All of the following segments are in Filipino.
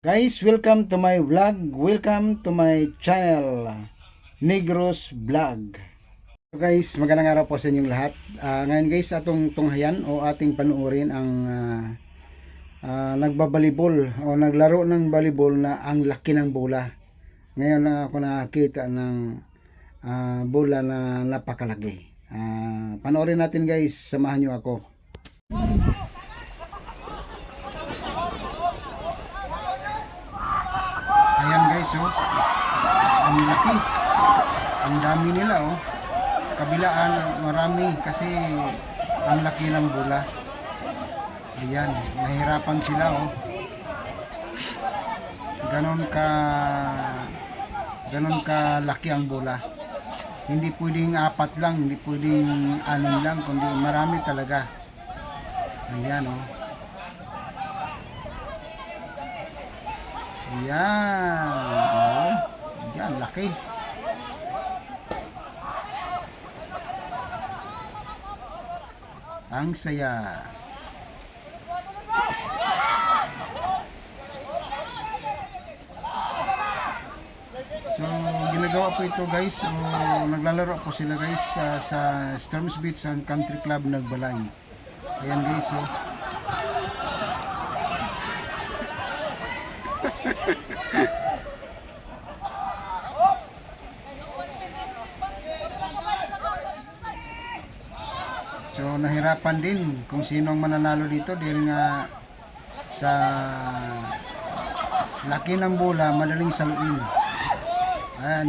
Guys, welcome to my vlog. Welcome to my channel, Negros Vlog. So guys, magandang araw po sa inyong lahat. Ngayon guys, atong tunghayan o ating panuorin ang nagbabalibol o naglaro ng volleyball na ang laki ng bola. Ngayon na ako nakakita ng bola na napakalaki. Panoorin natin guys, samahan nyo ako. Ayan guys, oh. Ang laki. Ang dami nila, oh. Kabilaan, marami kasi ang laki ng bola. Ayan, nahirapan sila, oh. Ganon ka laki ang bola. Hindi pwedeng 4 lang, hindi pwedeng 6 lang, kundi marami talaga. Ayan, oh. Ayan, oh. Ayan, laki. Ang saya. So, ginagawa po ito guys. So, naglalaro po sila guys sa Storms Beach and Country Club Nagbalay. Ayan guys, so. So, nahirapan din kung sino ang mananalo dito dahil nga sa laki ng bola, madaling saluin.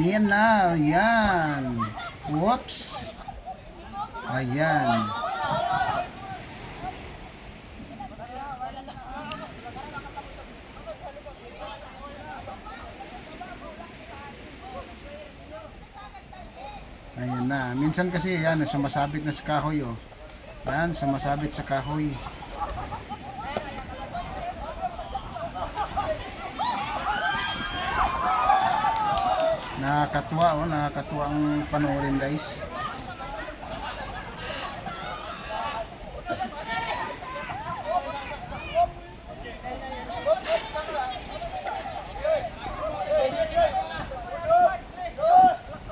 Yan na, yan. Whoops. Ayan. Ayan na. Minsan kasi yan, sumasabit na sa kahoy, oh. Yan, sumasabit sa kahoy. Nakakatuwa, oh, nakakatuwa ang panoorin guys.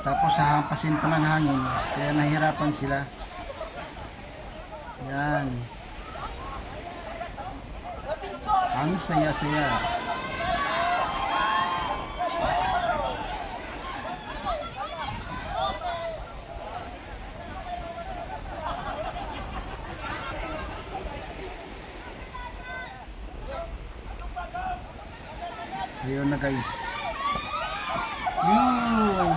Tapos hahampasin pa ng hangin, kaya nahirapan sila. Yan. Ang saya-saya. Ayun na guys. Yun.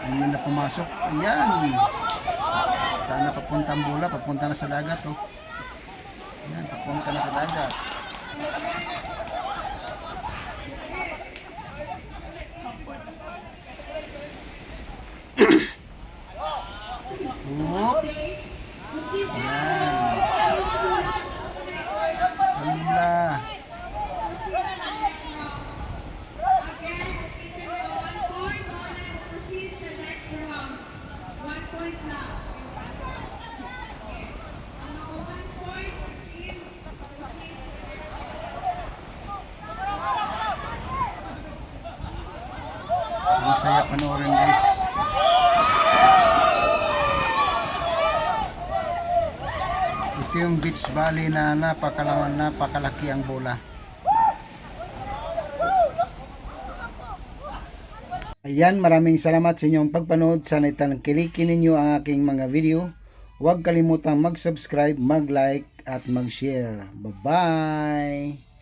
Hindi na pumasok. Ayan. Sana papunta ang bola. Papunta na sa dagat, oh. Ayan, papunta na sa dagat. Whoop. Ayan. Alhamdulillah. Ang saya panoorin guys. Ito yung beach volley na napakalaki ang bola. Ayan, maraming salamat sa inyong pagpanood. Sana itangkilikin ninyo ang aking mga video. Huwag kalimutang mag-subscribe, mag-like at mag-share. Bye-bye!